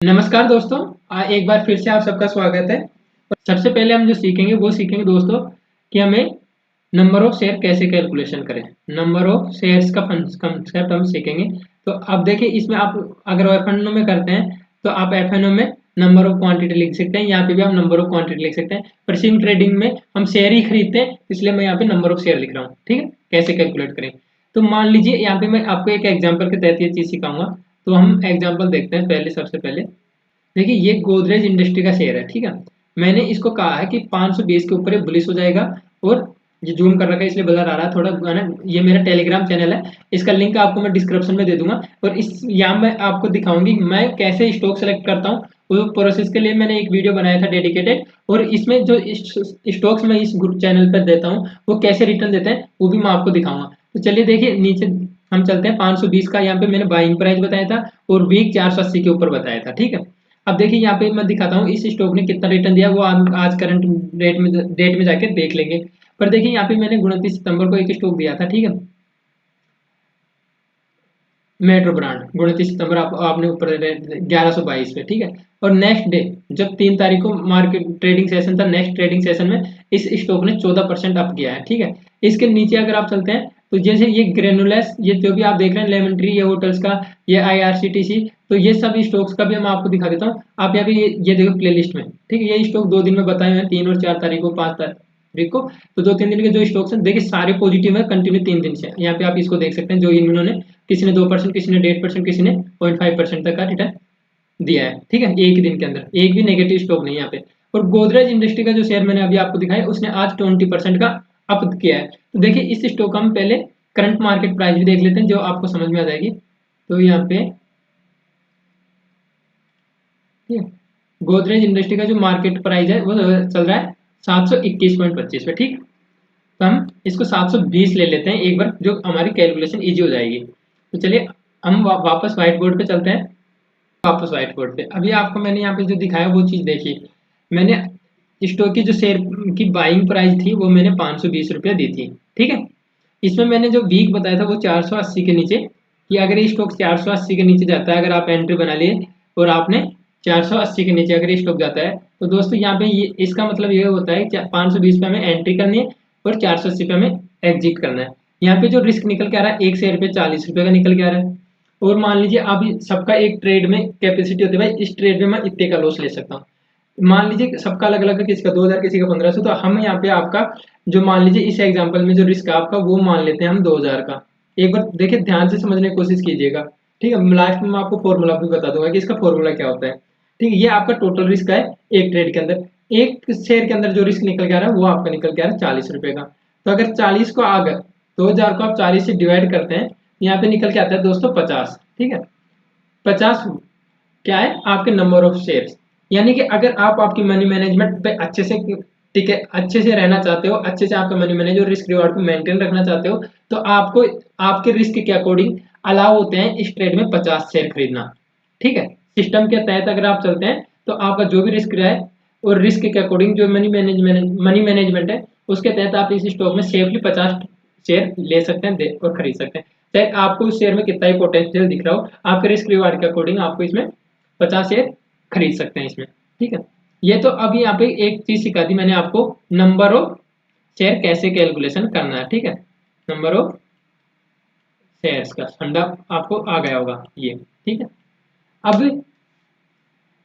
नमस्कार दोस्तों। एक बार फिर से आप सबका स्वागत है। सबसे पहले हम जो सीखेंगे वो सीखेंगे दोस्तों कि हमें नंबर ऑफ शेयर कैसे कैलकुलेशन करें। नंबर ऑफ शेयर्स का कंसेप्ट हम सीखेंगे। तो अब देखिए, इसमें आप अगर एफ में करते हैं तो आप एफ में नंबर ऑफ क्वांटिटी लिख सकते हैं। यहाँ पे भी हम नंबर ऑफ क्वांटिटी लिख सकते हैं। पर सिम ट्रेडिंग में हम शेयर ही खरीदते हैं, इसलिए मैं यहाँ पे नंबर ऑफ शेयर लिख रहा हूँ। ठीक है, कैसे कैलकुलेट करें। तो मान लीजिए यहाँ पे मैं आपको एक एग्जाम्पल के तहत ये चीज़ सिखाऊंगा। तो हम एग्जाम्पल देखते हैं। सबसे पहले देखिए, ये गोदरेज इंडस्ट्री का शेयर है। ठीक है, मैंने इसको कहा है कि 520 के ऊपर ये बुलिश हो जाएगा। और ये जूम कर रखा है इसलिए ब्लर आ रहा है थोड़ा, है ना। ये मेरा टेलीग्राम चैनल है, इसका लिंक आपको मैं डिस्क्रिप्शन में दे दूंगा। और इस यहाँ मैं आपको दिखाऊंगी मैं कैसे स्टॉक सेलेक्ट करता हूँ। वो प्रोसेस के लिए मैंने एक वीडियो बनाया था डेडिकेटेड। और इसमें जो स्टॉक्स मैं इस ग्रुप चैनल पर देता हूँ वो कैसे रिटर्न देते हैं वो भी मैं आपको दिखाऊंगा। तो चलिए देखिए, नीचे हम चलते हैं। 520 का यहाँ पे मैंने बाइंग प्राइस बताया था और वीक 480 के ऊपर बताया था। ठीक है, अब देखिए यहाँ पे मैं दिखाता हूँ इस स्टॉक ने कितना रिटर्न दिया। वो आज करंट डेट में जाके देख लेंगे। पर देखिए यहाँ पे मैंने 29 सितंबर को एक स्टॉक दिया था। ठीक है, मेट्रो ब्रांड 29 सितंबर आपने ऊपर 1122 पे। ठीक है, और नेक्स्ट डे जब 3 तारीख को मार्केट ट्रेडिंग सेशन था, नेक्स्ट ट्रेडिंग सेशन में इस स्टॉक ने 14% अप किया है। ठीक है, इसके नीचे अगर आप चलते हैं तो जैसे ये ग्रेनुलस, ये जो भी आप देख रहे हैं, लेमन ट्री, ये होटल्स का, ये आईआरसीटीसी, तो ये सभी स्टॉक्स का भी मैं आपको दिखा देता हूँ। आप यहाँ पे ये देखो प्ले लिस्ट में। ठीक है, ये स्टॉक 2 दिन में बताए हुए हैं, 3 और 4 तारीख को, 5 तारीख को। तो 2-3 दिन के जो स्टॉक्स हैं देखिए सारे पॉजिटिव है कंटिन्यू 3 दिन से। यहाँ पे आप इसको देख सकते हैं, जो इन्होंने किसी ने 2%, किसी ने 1.5%, किसी ने 0.5% तक का रिटर्न दिया है। ठीक है, एक ही दिन के अंदर एक भी नेगेटिव स्टॉक नहीं यहाँ पे। और गोदरेज इंडस्ट्री का जो शेयर मैंने अभी आपको दिखाया, उसने आज 20% का अप किया है। तो देखिए इस स्टॉक का हम पहले करंट मार्केट प्राइस भी देख लेते हैं, जो आपको समझ में आ जाएगी। तो यहाँ पे ठीक है, गोदरेज इंडस्ट्री का जो मार्केट प्राइस है वो चल रहा है 721.25 पे। ठीक, तो हम इसको 720 ले लेते हैं एक बार, जो हमारी कैलकुलेशन इजी हो जाएगी। तो चलिए हम वापस व्हाइट बोर्ड पे चलते हैं। वापस व्हाइट बोर्ड पे अभी आपको मैंने यहाँ पे जो दिखाया वो चीज़ देखिए। मैंने स्टॉक की जो शेयर की बाइंग प्राइस थी वो मैंने 520 रुपया दी थी। ठीक है, इसमें मैंने जो वीक बताया था वो 480 के नीचे, कि अगर ये स्टॉक 480 के नीचे जाता है, अगर आप एंट्री बना लिए और आपने 480 के नीचे अगर ये स्टॉक जाता है, तो दोस्तों यहाँ पे ये इसका मतलब ये होता है कि 520 पे हमें एंट्री करनी है और 480 पे हमें एग्जिट करना है। यहाँ पे जो रिस्क निकल के आ रहा है, एक शेयर पे 40 रुपये का निकल के आ रहा है। और मान लीजिए अब सबका एक ट्रेड में कैपेसिटी होती है, भाई इस ट्रेड में मैं इतने का लॉस ले सकता हूँ। मान लीजिए सबका अलग अलग है, किसी का 2000, किसी का 1500। तो हम यहाँ पे आपका जो मान लीजिए इस एग्जांपल में जो रिस्क है आपका वो मान लेते हैं हम 2000 का। एक बार देखिए ध्यान से समझने की कोशिश कीजिएगा। ठीक है, लास्ट में मैं आपको फॉर्मूला भी बता दूंगा कि इसका फॉर्मूला क्या होता है। ठीक है, ये आपका टोटल रिस्क है एक ट्रेड के अंदर। एक शेयर के अंदर जो रिस्क निकल के आ रहा है वो आपका निकल के आ रहा है 40 रुपए का। तो अगर 40 को अगर 2000 को आप 40 से डिवाइड करते हैं, यहाँ पे निकल के आता है दोस्तों 50। ठीक है, 50 क्या है आपके नंबर ऑफ शेयर्स। यानी कि अगर आप आपकी मनी मैनेजमेंट पे अच्छे से, ठीक है, अच्छे से रहना चाहते हो, अच्छे से आपका मनी मैनेज और रिस्क रिवार्ड को मेंटेन रखना चाहते हो, तो आपको आपके रिस्क के अकॉर्डिंग अलाउ होते हैं इस ट्रेड में 50 शेयर खरीदना। ठीक है, सिस्टम के तहत अगर आप चलते हैं तो आपका जो भी रिस्क रहा है और रिस्क के अकॉर्डिंग जो मनी मैनेजमेंट है उसके तहत आप इस स्टॉक में सेफली 50 शेयर ले सकते हैं और खरीद सकते हैं। चाहे आपको उस शेयर में कितना ही पोटेंशियल दिख रहा हो, आपके रिस्क रिवार्ड के अकॉर्डिंग आपको इसमें 50 शेयर खरीद सकते हैं इसमें। ठीक है, ये तो अभी यहाँ पे एक चीज सिखा दी मैंने आपको, नंबर ऑफ शेयर कैसे कैलकुलेशन करना है। ठीक है, नंबर ऑफ शेयर्स का फंडा आपको आ गया होगा ये। ठीक है, अब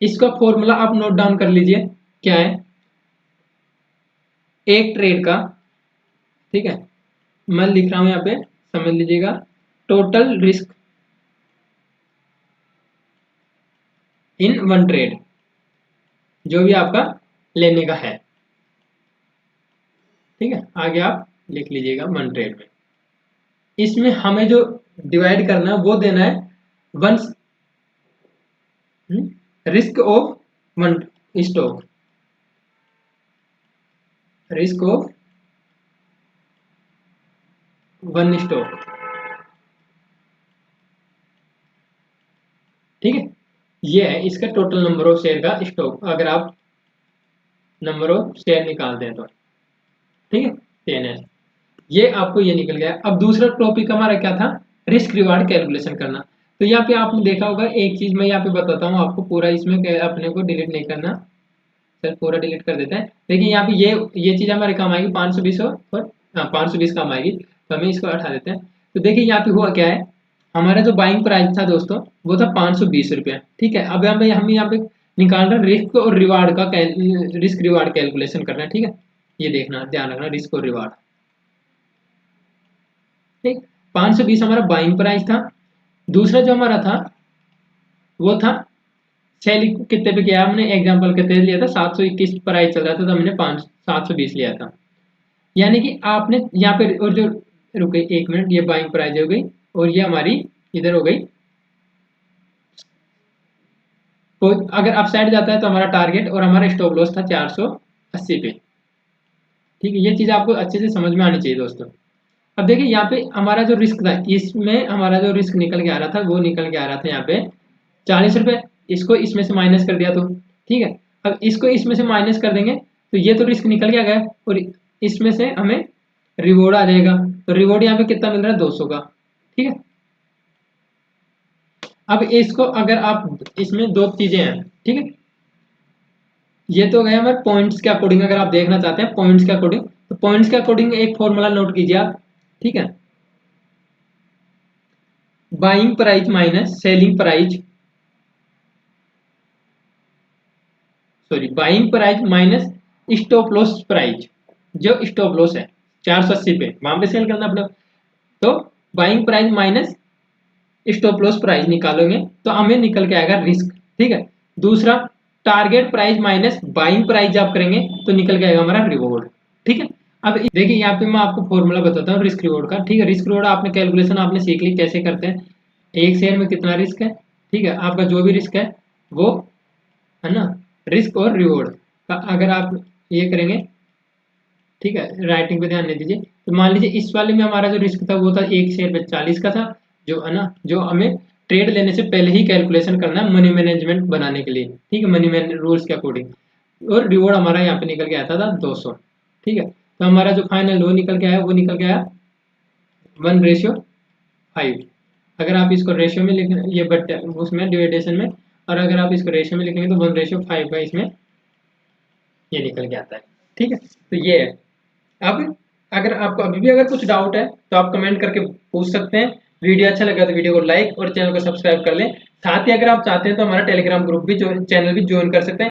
इसका फॉर्मूला आप नोट डाउन कर लीजिए क्या है एक ट्रेड का। ठीक है, मैं लिख रहा हूं यहाँ पे, समझ लीजिएगा। Total risk in one trade, जो भी आपका लेने का है। ठीक है, आगे आप लिख लीजिएगा वन ट्रेड में। इसमें हमें जो डिवाइड करना है वो देना है one risk of one stock, risk of one stock. ठीक है, ये है इसका टोटल नंबर ऑफ शेयर का स्टॉक, अगर आप नंबर ऑफ शेयर निकालते हैं तो। ठीक है, 10 ये आपको ये निकल गया। अब दूसरा टॉपिक हमारा क्या था, रिस्क रिवार्ड कैलकुलेशन करना। तो यहाँ पे आपने देखा होगा एक चीज मैं यहाँ पे बताता हूँ आपको, पूरा इसमें अपने को डिलीट नहीं करना, सर पूरा डिलीट कर देते हैं। देखिए यहाँ पे ये चीज हमारे काम आएगी 520 और 520 काम आएगी, तो हमें इसको हटा देते हैं। तो देखिए यहाँ पे हुआ क्या है, हमारा जो बाइंग प्राइस था दोस्तों वो था 520 रुपया, ठीक है। अब हम यहाँ पे निकाल रहे हैं रिस्क और रिवार्ड का, रिस्क रिवार्ड कैलकुलेशन करना है, ठीक है। ये देखना, ध्यान रखना, रिस्क और रिवार्ड, ठीक। 520 हमारा बाइंग प्राइस था। दूसरा जो हमारा था वो था सेलिंग, कितने पे किया हमने, एग्जांपल कितने लिया था, 721 प्राइस चल रहा था तो हमने 720 लिया था। यानी कि आपने यहाँ पे, और जो रुके एक मिनट, ये बाइंग प्राइस हो गई और ये हमारी इधर हो गई। तो अगर अप साइड जाता है तो हमारा टारगेट और हमारा स्टॉप लॉस था 480 पे, ठीक है। ये चीज आपको अच्छे से समझ में आनी चाहिए दोस्तों। अब देखिए यहाँ पे हमारा जो रिस्क था, इसमें हमारा जो रिस्क निकल के आ रहा था वो निकल के आ रहा था यहाँ पे 40 रुपए। इसको इसमें से माइनस कर दिया तो ठीक है। अब इसको इसमें से माइनस कर देंगे तो ये तो रिस्क निकल के आ गया, और इसमें से हमें रिवॉर्ड आ जाएगा। तो रिवॉर्ड यहाँ पे कितना मिल रहा है, 200 का, ठीक है। अब इसको अगर आप, इसमें दो चीजें हैं, ठीक है। ये तो गया हमारे पॉइंट्स के अकॉर्डिंग, अगर आप देखना चाहते हैं पॉइंट्स के अकॉर्डिंग, तो पॉइंट्स के अकॉर्डिंग एक फॉर्मूला नोट कीजिए आप, ठीक है। Buying price minus selling price, sorry, buying price minus stop loss price. जो स्टॉप लॉस है 480 पे, वहां पे सेल करना अपना, तो buying price minus stop loss price निकालोगे तो हमें निकल के आएगा रिस्क, ठीक है। दूसरा target price minus buying price जब करेंगे तो निकल के आएगा हमारा रिवॉर्ड, ठीक है। अब देखिए यहाँ पे मैं आपको फॉर्मूला बताता हूँ रिस्क रिवॉर्ड का, ठीक है। रिस्क रिवॉर्ड आपने कैलकुलेशन आपने सीख ली कैसे करते हैं, एक शेयर में कितना रिस्क है, ठीक है। आपका जो भी रिस्क है वो है ना, रिस्क और रिवॉर्ड का अगर आप ये करेंगे, ठीक है, राइटिंग पे ध्यान नहीं दीजिए। तो मान लीजिए इस वाले में हमारा जो रिस्क था वो था एक शेयर पे 40 का था, जो है ना, जो हमें ट्रेड लेने से पहले ही कैलकुलेशन करना है मनी मैनेजमेंट बनाने के लिए, ठीक है, मनी मैनेज रूल्स के अकॉर्डिंग। और रिवॉर्ड हमारा यहाँ पे निकल के आता था 200, ठीक है। तो हमारा जो फाइनल वो निकल के आया, वो निकल के आया 1:5। अगर आप इसको रेशियो में लिख, ये बट उसमें डिवाइडेशन में, और अगर आप इसको रेशियो में लिखेंगे तो 1:5 का इसमें ये निकल के आता है, ठीक है। तो ये है। अब अगर आपको अभी भी अगर कुछ डाउट है तो आप कमेंट करके पूछ सकते हैं। वीडियो अच्छा लगा तो वीडियो को लाइक और चैनल को सब्सक्राइब कर लें। साथ ही अगर आप चाहते हैं तो हमारा टेलीग्राम ग्रुप भी, चैनल भी ज्वाइन कर सकते हैं।